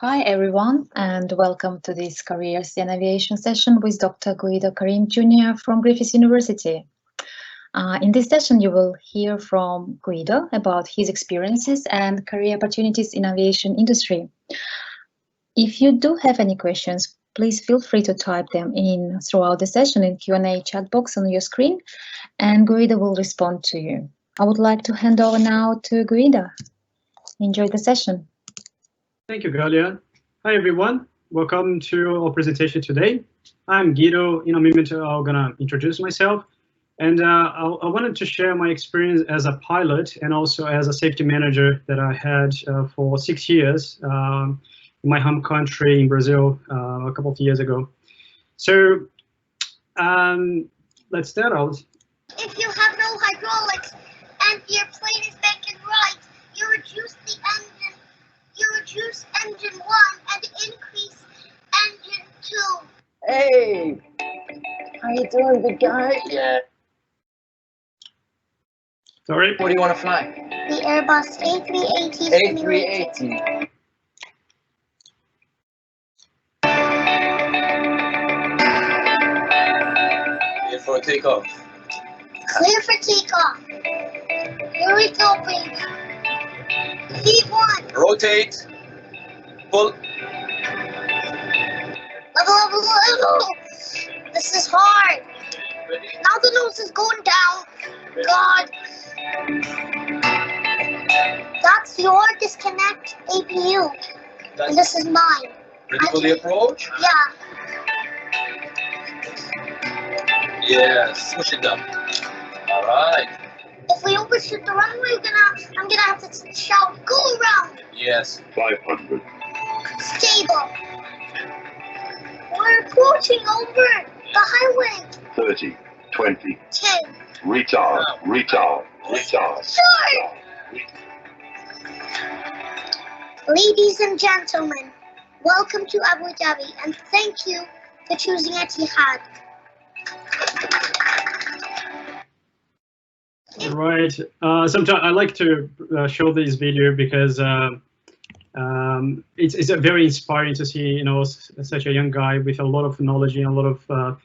Hi everyone, and welcome to this Careers in Aviation session with Dr. Guido Carim Junior from Griffith University. In this session, you will hear from Guido about his experiences and career opportunities in aviation industry. If you do have any questions, please feel free to type them in throughout the session in Q&A chat box on your screen, and Guido will respond to you. I would like to hand over now to Guido. Enjoy the session. Thank you, Galia. Hi, everyone. Welcome to our presentation today. I'm Guido. In a moment, I'm going to introduce myself. And I wanted to share my experience as a pilot and also as a safety manager that I had for 6 years in my home country in Brazil a couple of years ago. So let's start out. If you have no hydraulics and your plane is making right, you reduce the engine. You reduce engine 1 and increase engine 2. Hey, how you doing, big guy? Yeah. Sorry. What do you want to fly? The Airbus A380. A380. Clear for takeoff. Clear for takeoff. Here we go, baby. V1. Rotate. Pull. Level. This is hard. Ready? Now the nose is going down. Ready. God. That's your disconnect APU. And this is mine. Ready for the approach? Yeah. Yes. Push it down. All right. If we overshoot the runway, I'm gonna have to shout, go around. Yes. 500. Stable. We're approaching over the highway. 30. 20. 10. Retard. Now. Retard. Retard. Start. Ladies and gentlemen, welcome to Abu Dhabi, and thank you for choosing Etihad. Right. Sometimes I like to show this video because it's very inspiring to see, such a young guy with a lot of knowledge and a lot of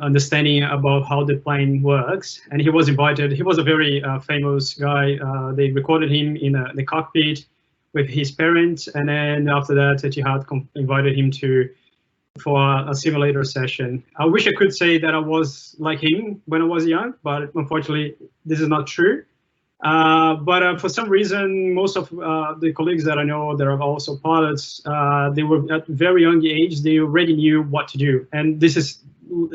understanding about how the plane works. And he was invited. He was a very famous guy. They recorded him in the cockpit with his parents, and then after that, Etihad invited him for a simulator session. I wish I could say that I was like him when I was young, but unfortunately, this is not true. But for some reason, most of the colleagues that I know that are also pilots, they were at very young age, they already knew what to do. And this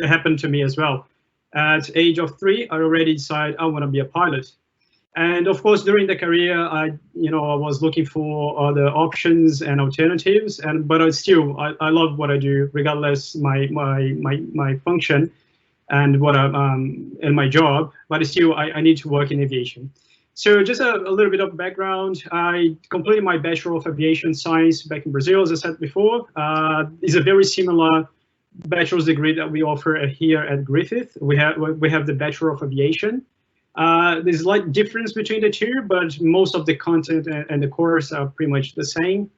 happened to me as well. At age of 3, I already decided I want to be a pilot. And of course, during the career, I was looking for other options and alternatives. But I love what I do, regardless my function and what in my job. But still, I need to work in aviation. So just a little bit of background. I completed my Bachelor of Aviation Science back in Brazil, as I said before. It's a very similar bachelor's degree that we offer here at Griffith. We have the Bachelor of Aviation. There's a slight difference between the two, but most of the content and the course are pretty much the same.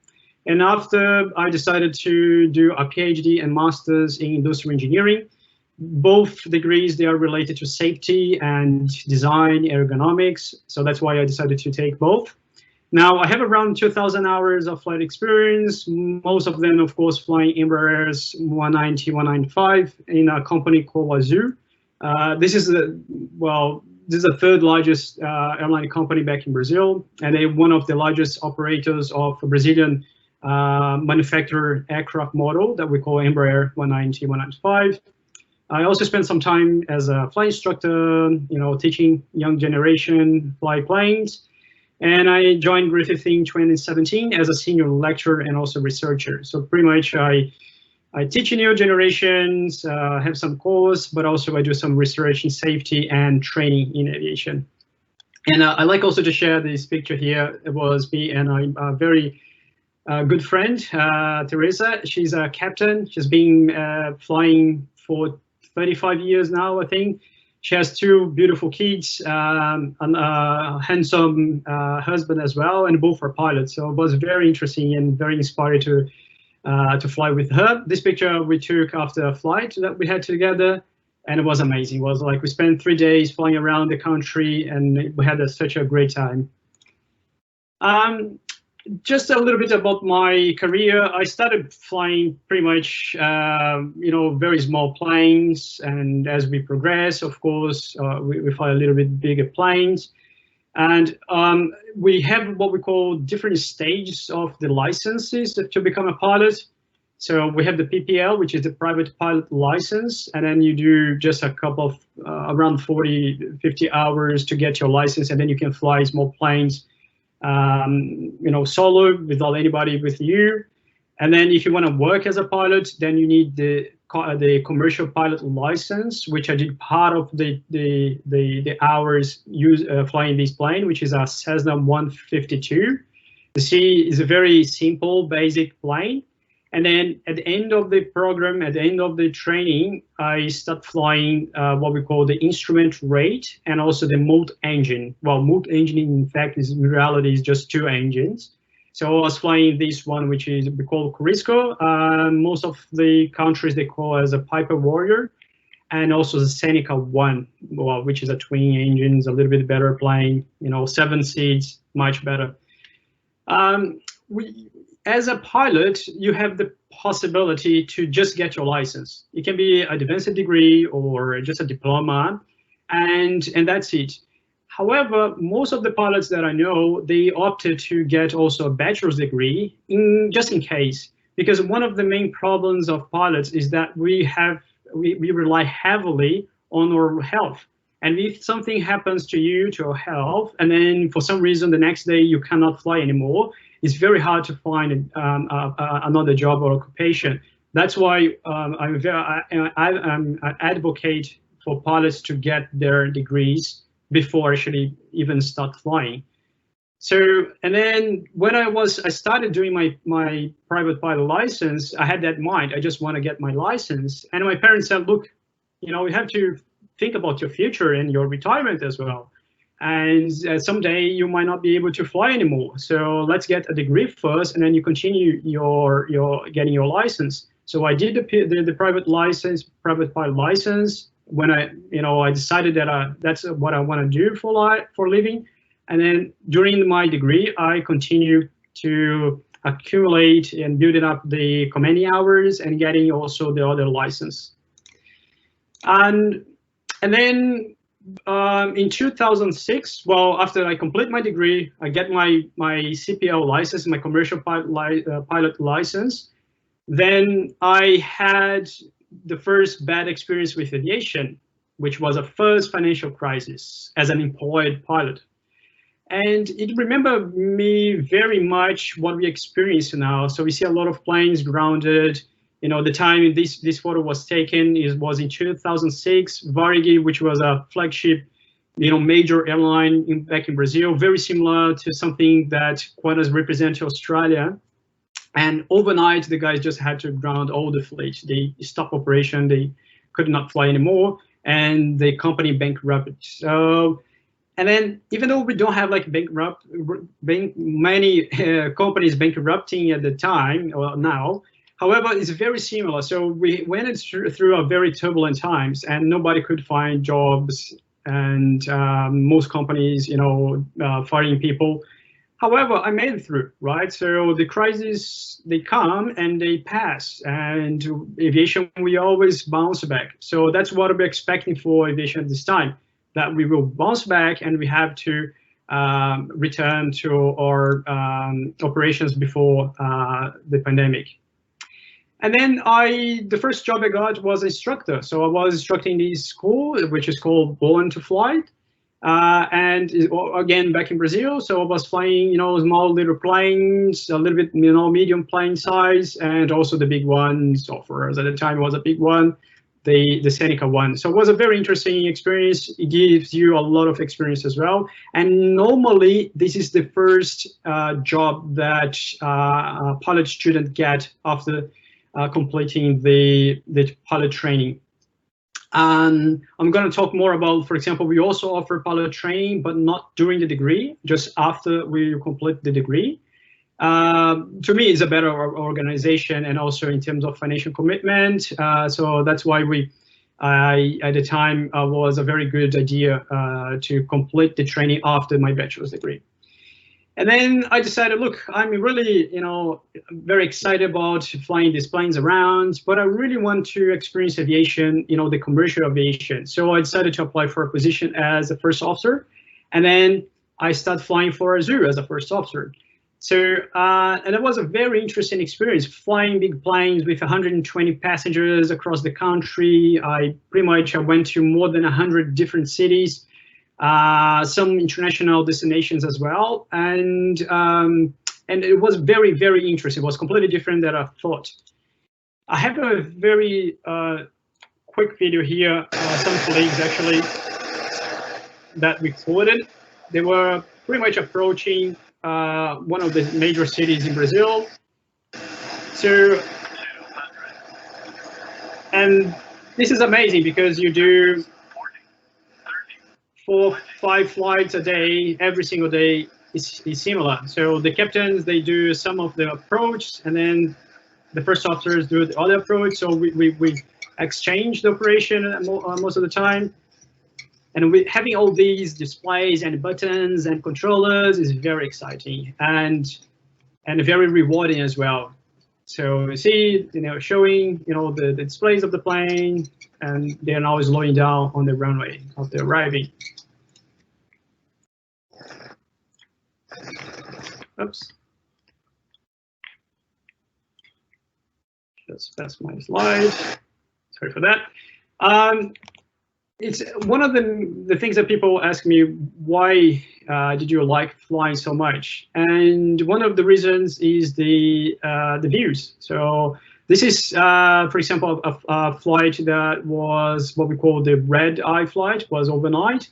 And after I decided to do a PhD and master's in industrial engineering, both degrees, they are related to safety and design, ergonomics. So that's why I decided to take both. Now I have around 2,000 hours of flight experience, most of them, of course, flying Embraers 190, 195 in a company called Azul. This is the third largest airline company back in Brazil, and they're one of the largest operators of a Brazilian manufactured aircraft model that we call Embraer 190, 195. I also spent some time as a flight instructor, teaching young generation fly planes. And I joined Griffith in 2017 as a senior lecturer and also researcher. So pretty much I teach new generations, have some course, but also I do some research in safety and training in aviation. And I like also to share this picture here. It was me and a very good friend, Teresa. She's a captain. She's been flying for 35 years now, I think. She has two beautiful kids, and a handsome husband as well, and both are pilots. So it was very interesting and very inspiring to fly with her. This picture we took after a flight that we had together, and it was amazing. It was like we spent 3 days flying around the country, and we had such a great time. Just a little bit about my career. I started flying pretty much, very small planes, and as we progress, of course, we fly a little bit bigger planes. And we have what we call different stages of the licenses to become a pilot. So we have the PPL, which is the private pilot license, and then you do just a couple of around 40-50 hours to get your license, and then you can fly small planes, solo without anybody with you. And then if you want to work as a pilot, then you need the commercial pilot license, which I did part of the hours flying this plane, which is a Cessna 152. The C is a very simple, basic plane. And then at the end of the program, at the end of the training, I start flying what we call the instrument rate and also the multi-engine. Well, multi-engine in fact in reality is just 2 engines. So I was flying this one, which is we call Corisco. Most of the countries they call as a Piper Warrior, and also the Seneca 1, which is a twin engines, a little bit better plane. 7 seats, much better. As a pilot, you have the possibility to just get your license. It can be a advanced degree or just a diploma, and that's it. However, most of the pilots that I know, they opted to get also a bachelor's degree just in case, because one of the main problems of pilots is that we rely heavily on our health. And if something happens to you, to your health, and then for some reason the next day you cannot fly anymore, it's very hard to find another job or occupation. That's why I advocate for pilots to get their degrees before actually even start flying. So, and then when I started doing my private pilot license, I had that in mind. I just want to get my license. And my parents said, look, you have to think about your future and your retirement as well. And someday you might not be able to fly anymore. So let's get a degree first, and then you continue your getting your license. So I did the private pilot license when I decided that that's what I want to do for a living. And then during my degree, I continued to accumulate and building up the commanding hours and getting also the other license. And then in 2006, well, after I complete my degree, I get my CPL license, my commercial pilot license. Then I had the first bad experience with aviation, which was a first financial crisis as an employed pilot. And it remembered me very much what we experience now. So we see a lot of planes grounded. The time this photo was taken was in 2006. Varig, which was a flagship, major airline back in Brazil, very similar to something that Qantas represents to Australia. And overnight, the guys just had to ground all the fleet. They stopped operation. They could not fly anymore, and the company bankrupted. So, and then even though we don't have like many companies bankrupting at the time or now, however, it's very similar. So we went through a very turbulent times, and nobody could find jobs, and most companies, firing people. However, I made it through, right? So the crises, they come and they pass, and aviation, we always bounce back. So that's what we're expecting for aviation at this time, that we will bounce back and we have to return to our operations before the pandemic. And then the first job I got was instructor. So I was instructing this school, which is called Born to Fly. And again, back in Brazil. So I was flying, small little planes, a little bit, medium plane size, and also the big ones. So for us at the time, it was a big one, the Seneca 1. So it was a very interesting experience. It gives you a lot of experience as well. And normally, this is the first job that a pilot student get after completing the pilot training. I'm going to talk more about, for example, we also offer pilot training, but not during the degree, just after we complete the degree. To me, it's a better organization, and also in terms of financial commitment. So that's why at the time, was a very good idea to complete the training after my bachelor's degree. And then I decided, look, I'm really, very excited about flying these planes around, but I really want to experience aviation, the commercial aviation. So I decided to apply for a position as a first officer, and then I started flying for Azure as a first officer. So, and it was a very interesting experience, flying big planes with 120 passengers across the country. I went to more than 100 different cities. Some international destinations as well, and it was very, very interesting. It was completely different than I thought. I have a very quick video here. Some colleagues actually that recorded. They were pretty much approaching one of the major cities in Brazil. So, and this is amazing because you do 4-5 flights a day, every single day is similar. So the captains, they do some of the approach, and then the first officers do the other approach. So we exchange the operation most of the time. And having all these displays and buttons and controllers is very exciting and very rewarding as well. So you see, showing, the displays of the plane, and they're now slowing down on the runway after arriving. Oops. Just pass my slide. Sorry for that. It's one of the things that people ask me, why did you like flying so much? And one of the reasons is the views. So this is, for example, a flight that was what we call the red eye flight, was overnight.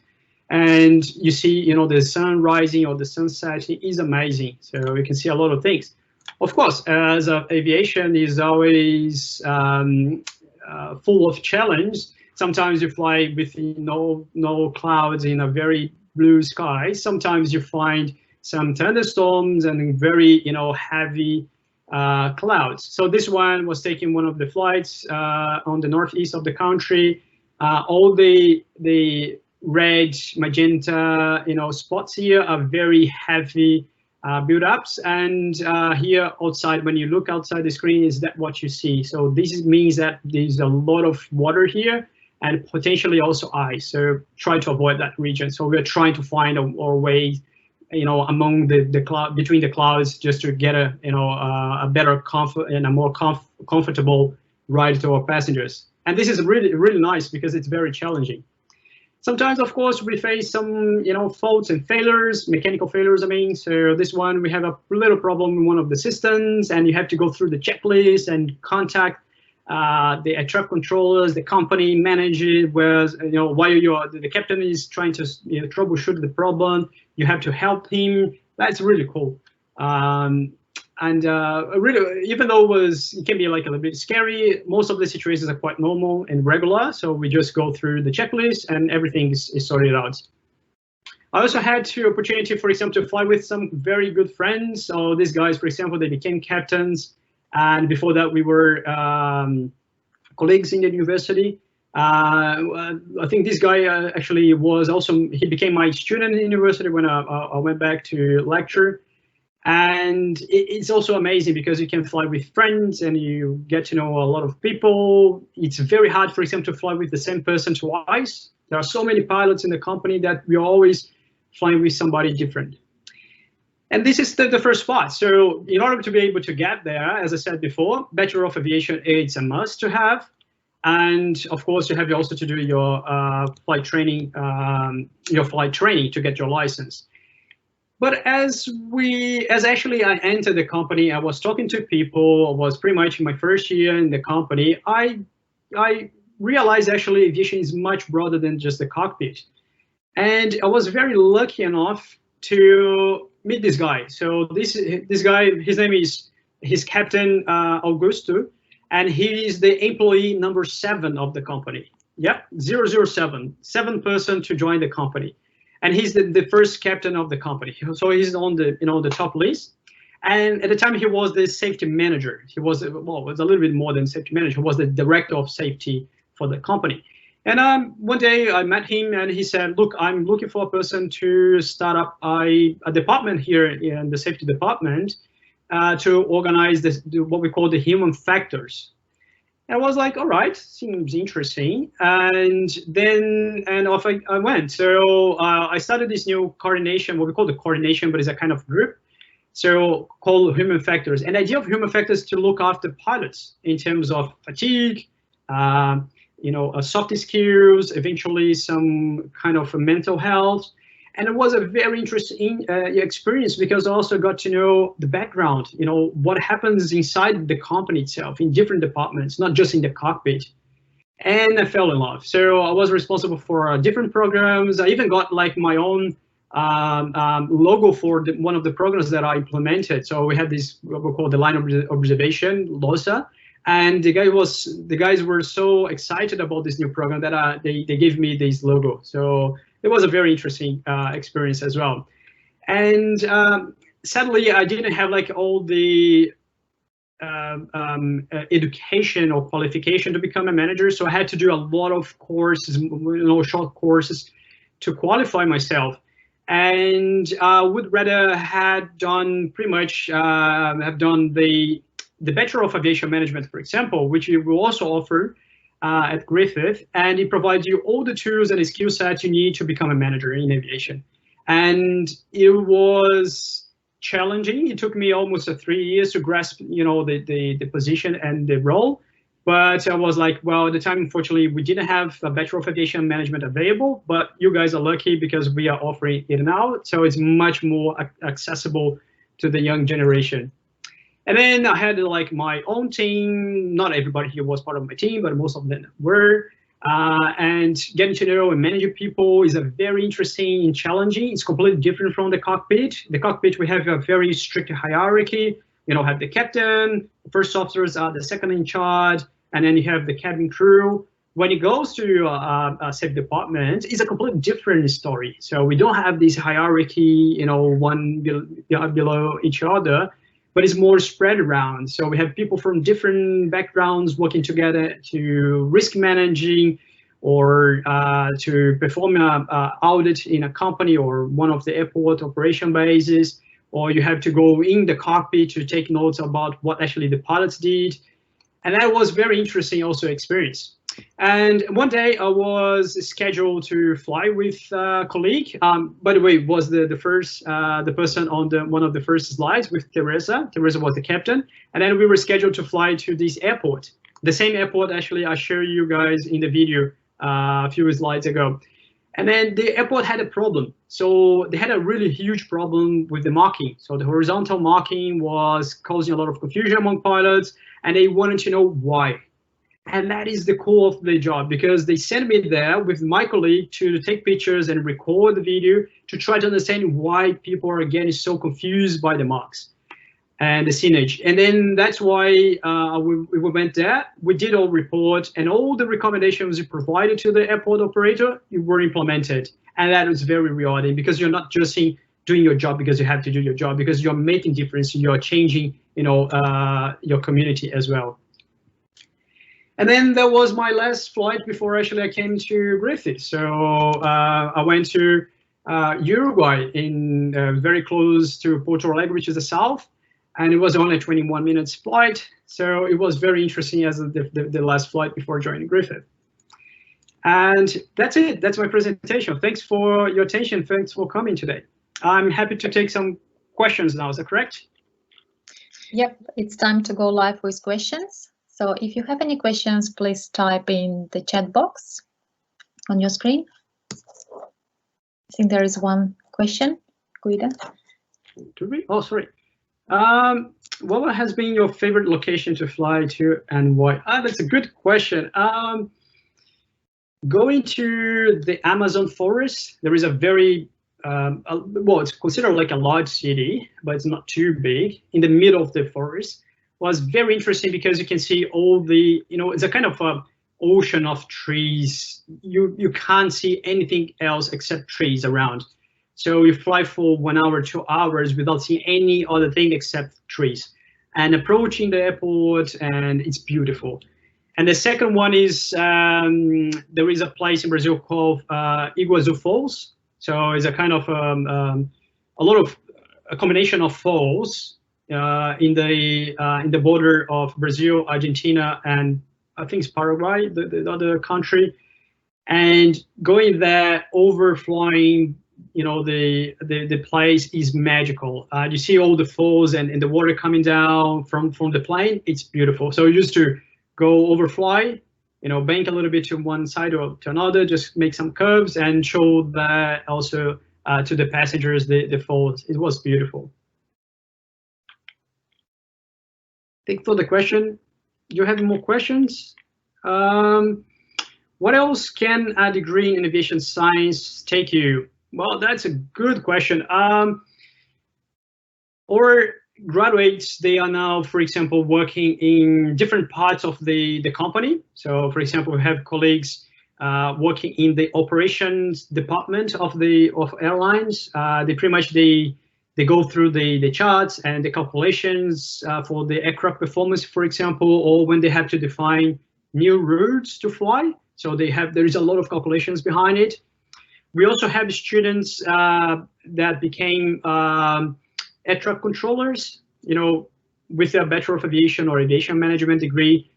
And you see, the sun rising or the sun setting is amazing. So you can see a lot of things. Of course, as aviation is always full of challenge. Sometimes you fly with no clouds in a very blue sky. Sometimes you find some thunderstorms and very heavy clouds. So this one was taking one of the flights on the northeast of the country. All the red, magenta, spots here are very heavy build-ups, and here outside, when you look outside the screen, is that what you see? So this means that there's a lot of water here and potentially also ice. So try to avoid that region. So we're trying to find our way, among the cloud, between the clouds, just to get a better comfort and a more comfortable ride to our passengers. And this is really, really nice because it's very challenging. Sometimes, of course, we face some, faults and failures, mechanical failures, I mean. So this one, we have a little problem in one of the systems, and you have to go through the checklist and contact the air traffic controllers, the company, manage it, whereas, while the captain is trying to troubleshoot the problem, you have to help him. That's really cool. And really, even though it can be like a little bit scary, most of the situations are quite normal and regular. So we just go through the checklist and everything is sorted out. I also had the opportunity, for example, to fly with some very good friends. So these guys, for example, they became captains. And before that, we were colleagues in the university. I think this guy actually he became my student in the university when I went back to lecture. And it's also amazing because you can fly with friends and you get to know a lot of people. It's very hard, for example, to fly with the same person twice. There are so many pilots in the company that we're always flying with somebody different. And this is the first part. So in order to be able to get there, as I said before, Bachelor of Aviation, it's a must to have. And of course, you have also to do your flight training to get your license. But as actually I entered the company, I was talking to people, I was pretty much in my first year in the company, I realized actually aviation is much broader than just the cockpit. And I was very lucky enough to meet this guy. So this guy, his name is Captain Augusto, and he is the employee number 7 of the company. Yep, 007, seventh person to join the company, and he's the first captain of the company. So he's on the the top list. And at the time, he was the safety manager. He was, well, it was a little bit more than safety manager. He was the director of safety for the company. And one day I met him, and he said, "Look, I'm looking for a person to start up a department here in the safety department to organize this, what we call the human factors." And I was like, "All right, seems interesting." And then off I went. So I started this new coordination, what we call the coordination, but it's a kind of group. So called human factors. And the idea of human factors to look after pilots in terms of fatigue, soft skills, eventually some kind of mental health. And it was a very interesting experience, because I also got to know the background, what happens inside the company itself in different departments, not just in the cockpit. And I fell in love. So I was responsible for different programs. I even got like my own logo for one of the programs that I implemented. So we had this, what we call the line of observation, LOSA, and the guys were so excited about this new program that they gave me this logo. So it was a very interesting experience as well. And sadly, I didn't have like all the education or qualification to become a manager. So I had to do a lot of courses, short courses to qualify myself. And would rather had done pretty much have done the Bachelor of Aviation Management, for example, which we will also offer at Griffith, and it provides you all the tools and the skill sets you need to become a manager in aviation. And it was challenging. It took me almost 3 years to grasp, the position and the role. But I was like, well, at the time, unfortunately, we didn't have a Bachelor of Aviation Management available, but you guys are lucky because we are offering it now. So it's much more accessible to the young generation. And then I had like my own team. Not everybody here was part of my team, but most of them were. And getting to know and manage people is a very interesting and challenging. It's completely different from the cockpit. The cockpit, we have a very strict hierarchy. Have the captain, the first officers are the second in charge, and then you have the cabin crew. When it goes to a safety department, it's a completely different story. So we don't have this hierarchy, one below each other, but it's more spread around. So we have people from different backgrounds working together to risk managing, or to perform an audit in a company or one of the airport operation bases, or you have to go in the cockpit to take notes about what actually the pilots did. And that was very interesting also experience. And one day I was scheduled to fly with a colleague. By the way, was the person on one of the first slides with Teresa. Teresa was the captain. And then we were scheduled to fly to this airport. The same airport actually I showed you guys in the video a few slides ago. And then the airport had a problem. So they had a really huge problem with the marking. So the horizontal marking was causing a lot of confusion among pilots, and they wanted to know why. And that is the core of the job, because they sent me there with my colleague to take pictures and record the video to try to understand why people are getting so confused by the marks and the signage. And then that's why we went there. We did all report, and all the recommendations we provided to the airport operator were implemented. And that was very rewarding, because you're not just doing your job because you have to do your job, because you're making difference, you're changing, your community as well. And then there was my last flight before actually I came to Griffith. So I went to Uruguay, in very close to Porto Alegre, which is the south. And it was only a 21 minutes flight. So it was very interesting as the last flight before joining Griffith. And that's it. That's my presentation. Thanks for your attention. Thanks for coming today. I'm happy to take some questions now. Is that correct? Yep, it's time to go live with questions. So if you have any questions, please type in the chat box on your screen. I think there is one question, Guido. Oh, sorry. What has been your favorite location to fly to and why? That's a good question. Going to the Amazon forest, there is a very, well, it's considered like a large city, but it's not too big, in the middle of the forest. Was very interesting because you can see all the, it's a kind of ocean of trees. You can't see anything else except trees around. So you fly for 1 hour, 2 hours without seeing any other thing except trees. And approaching the airport, and it's beautiful. And the second one is there is a place in Brazil called Iguazu Falls. So it's a kind of a combination of falls in the border of Brazil, Argentina, and I think it's Paraguay, the other country. And going there, overflying, you know, the place is magical. You see all the falls and the water coming down from the plane. It's beautiful. So you used to go overfly, you know, bank a little bit to one side or to another, just make some curves and show that also to the passengers the falls. It was beautiful. Thank for the question. Do you have more questions? What else can a degree in aviation science take you? Well, that's a good question. Our graduates, they are now, for example, working in different parts of the company. So, for example, we have colleagues working in the operations department of airlines. They pretty much they go through the charts and the calculations for the aircraft performance, for example, or when they have to define new routes to fly. So there is a lot of calculations behind it. We also have students that became air traffic controllers. You know, with a Bachelor of Aviation or Aviation Management degree,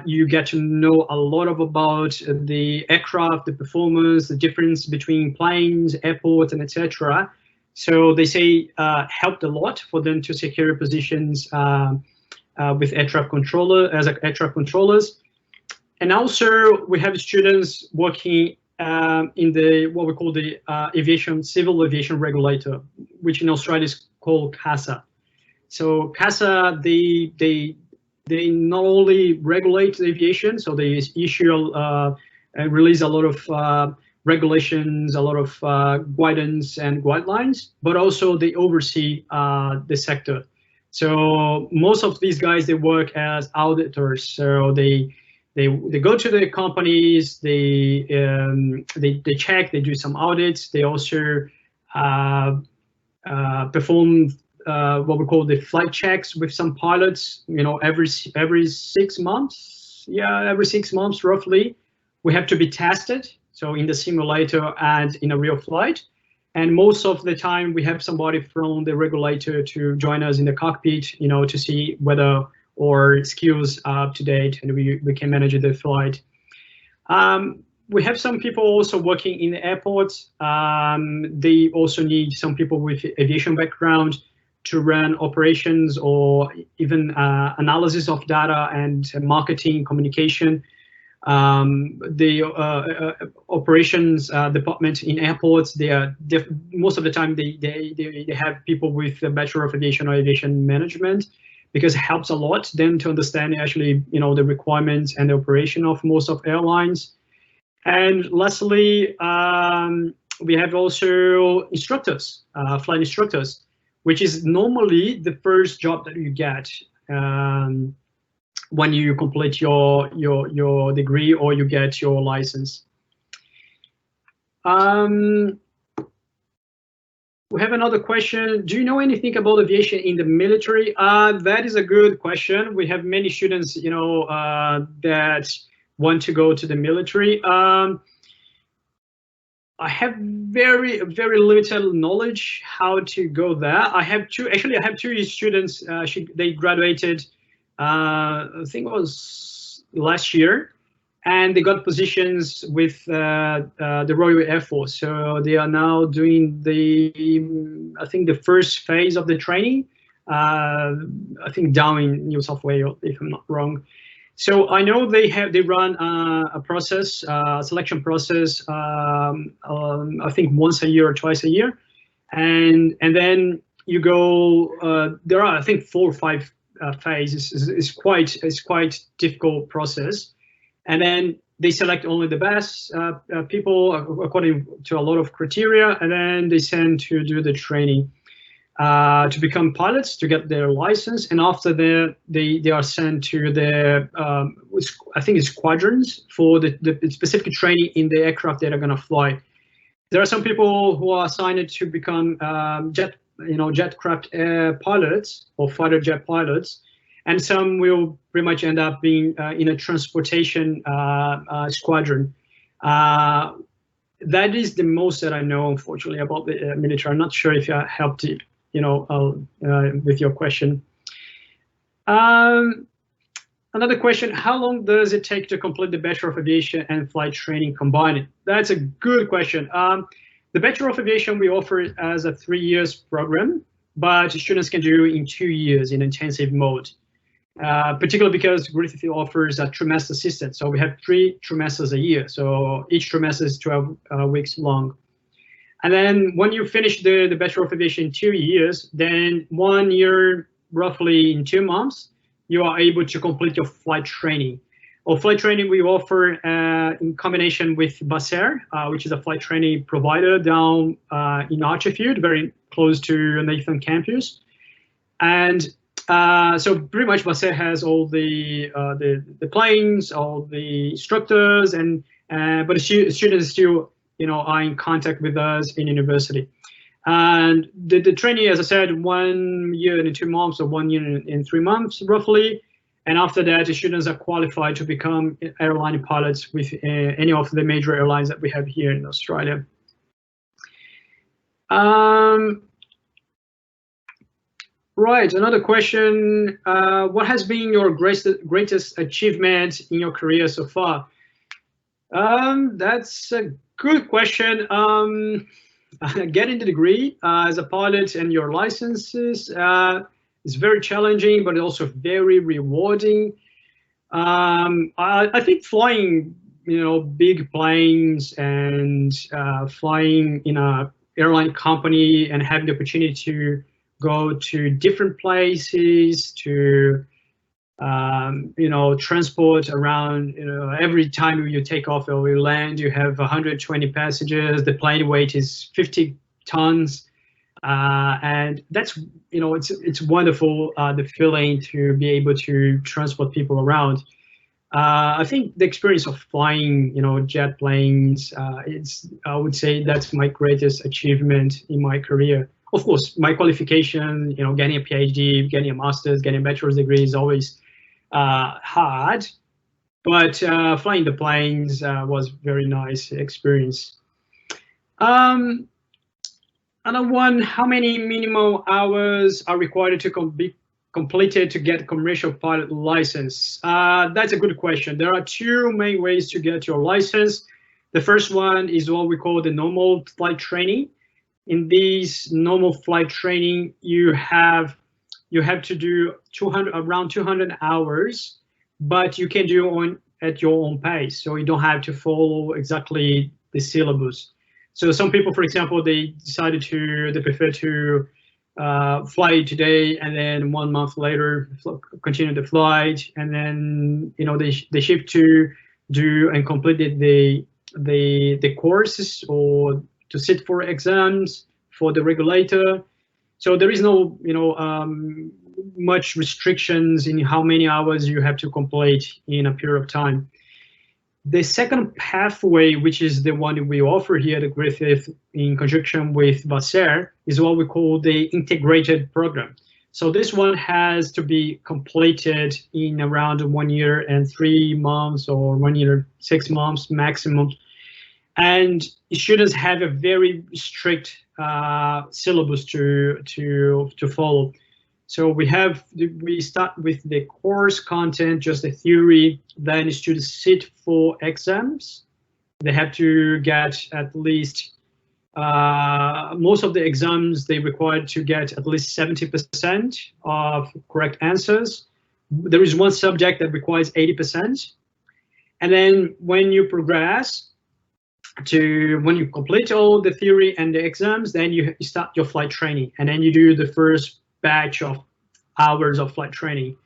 you get to know a lot about the aircraft, the performance, the difference between planes, airports, and etc. So they say helped a lot for them to secure positions with air traffic controller as air traffic controllers. And also we have students working in what we call the civil aviation regulator, which in Australia is called CASA. So CASA, they not only regulate the aviation, so they issue and release a lot of regulations, a lot of guidance and guidelines, but also they oversee the sector. So most of these guys, they work as auditors. So they go to the companies, they check, they do some audits. They also perform what we call the flight checks with some pilots. You know, every 6 months, every 6 months roughly, we have to be tested. So in the simulator and in a real flight. And most of the time we have somebody from the regulator to join us in the cockpit, you know, to see whether our skills are up to date and we can manage the flight. We have some people also working in the airports. They also need some people with aviation background to run operations or even analysis of data and marketing, communication. The operations department in airports, most of the time they have people with a Bachelor of Aviation or Aviation Management, because it helps a lot them to understand actually, you know, the requirements and the operation of most of airlines. And lastly, we have also instructors, flight instructors, which is normally the first job that you get when you complete your degree or you get your license. We have another question. Do you know anything about aviation in the military? That is a good question. We have many students, you know, that want to go to the military. I have very limited knowledge how to go there. I have two students. They graduated, I think it was last year, and they got positions with the Royal Air Force. So they are now doing I think the first phase of the training. I think down in New South Wales, if I'm not wrong. So I know they run a process, selection process, I think once a year or twice a year, and then you go. There are, I think, 4 or 5 phases. It's quite difficult process, and then they select only the best people according to a lot of criteria, and then they send to do the training. to become pilots, to get their license, and after that they are sent to their I think it's squadrons for the specific training in the aircraft that are going to fly. There are some people who are assigned to become jetcraft pilots or fighter jet pilots, and some will pretty much end up being in a transportation squadron. That is the most that I know, unfortunately, about the military. I'm not sure if I helped you, with your question. Another question: how long does it take to complete the Bachelor of Aviation and Flight Training combined? That's a good question. The Bachelor of Aviation we offer as a 3 years program, but students can do in 2 years in intensive mode. Particularly because Griffith offers a trimester system. So we have 3 trimesters a year. So each trimester is 12 weeks long. And then when you finish the Bachelor of Aviation in 2 years, then 1 year, roughly in 2 months, you are able to complete your flight training. Or flight training we offer in combination with BASER, which is a flight training provider down in Archerfield, very close to Nathan campus. And so pretty much BASER has all the planes, all the instructors, and but the students still are in contact with us in university. And the training, as I said, 1 year and 2 months, or 1 year and 3 months roughly. And after that, the students are qualified to become airline pilots with any of the major airlines that we have here in Australia. Right, another question. What has been your greatest achievement in your career so far? That's a good question. Getting the degree as a pilot and your licenses is very challenging, but also very rewarding. I think flying, big planes and flying in a airline company and having the opportunity to go to different places, to transport around. Every time you take off or you land, you have 120 passengers. The plane weight is 50 tons, and that's it's wonderful, the feeling to be able to transport people around. I think the experience of flying, jet planes, I would say that's my greatest achievement in my career. Of course, my qualification, getting a PhD, getting a master's, getting a bachelor's degree is always hard, but flying the planes was very nice experience. Another one: how many minimum hours are required to be completed to get commercial pilot license? That's a good question. There are 2 main ways to get your license. The first one is what we call the normal flight training. In this normal flight training, you have to do around 200 hours, but you can do at your own pace. So you don't have to follow exactly the syllabus. So some people, for example, they prefer to fly today and then 1 month later continue the flight, and then they shift to do and complete the courses or to sit for exams for the regulator. So there is no much restrictions in how many hours you have to complete in a period of time. The second pathway, which is the one we offer here at Griffith in conjunction with BASER, is what we call the integrated program. So this one has to be completed in around 1 year and 3 months, or 1 year 6 months maximum. And students have a very strict syllabus to follow. So we start with the course content, just the theory. Then students sit for exams. They have to get at least most of the exams they require to get at least 70% of correct answers. There is one subject that requires 80%. And then when you progress when you complete all the theory and the exams, then you start your flight training, and then you do the first batch of hours of flight training.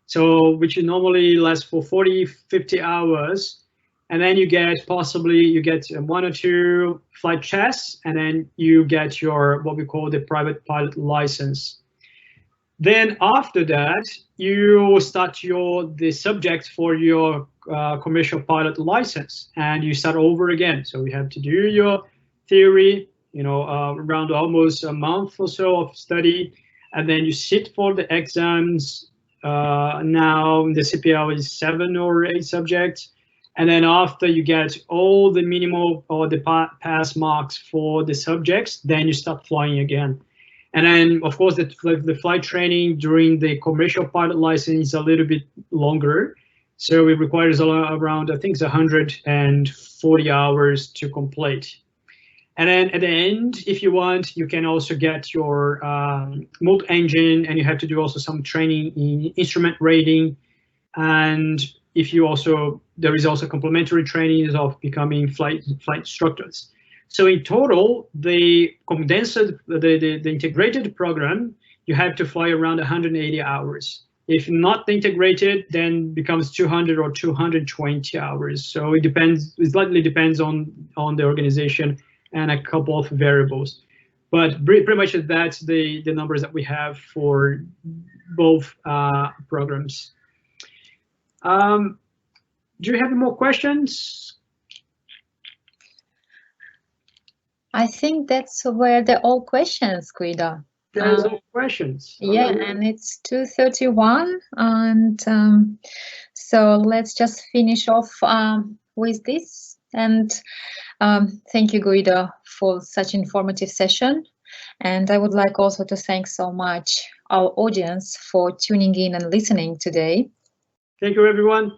So which normally lasts for 40-50 hours. and then you get possibly 1 or 2 flight tests, and then you get your what we call the private pilot license. Then after that, you start the subject for your commercial pilot license, and you start over again. So you have to do your theory, around almost a month or so of study, and then you sit for the exams. Now the CPL is 7 or 8 subjects, and then after you get all the minimal or the pass marks for the subjects, then you start flying again. And then, of course, the flight training during the commercial pilot license is a little bit longer. So it requires around, I think it's 140 hours to complete. And then at the end, if you want, you can also get your multi-engine, and you have to do also some training in instrument rating. And if you also, there is also complementary trainings of becoming flight instructors. So in total, the condensed, the integrated program, you have to fly around 180 hours. If not integrated, then becomes 200 or 220 hours. So it depends, it slightly depends on the organization and a couple of variables. But pretty much that's the numbers that we have for both programs. Do you have any more questions? I think that's where they're all questions, Guido. There's all questions. Yeah, and it's 2:31, and so let's just finish off with this. And thank you, Guido, for such informative session. And I would like also to thank so much our audience for tuning in and listening today. Thank you, everyone.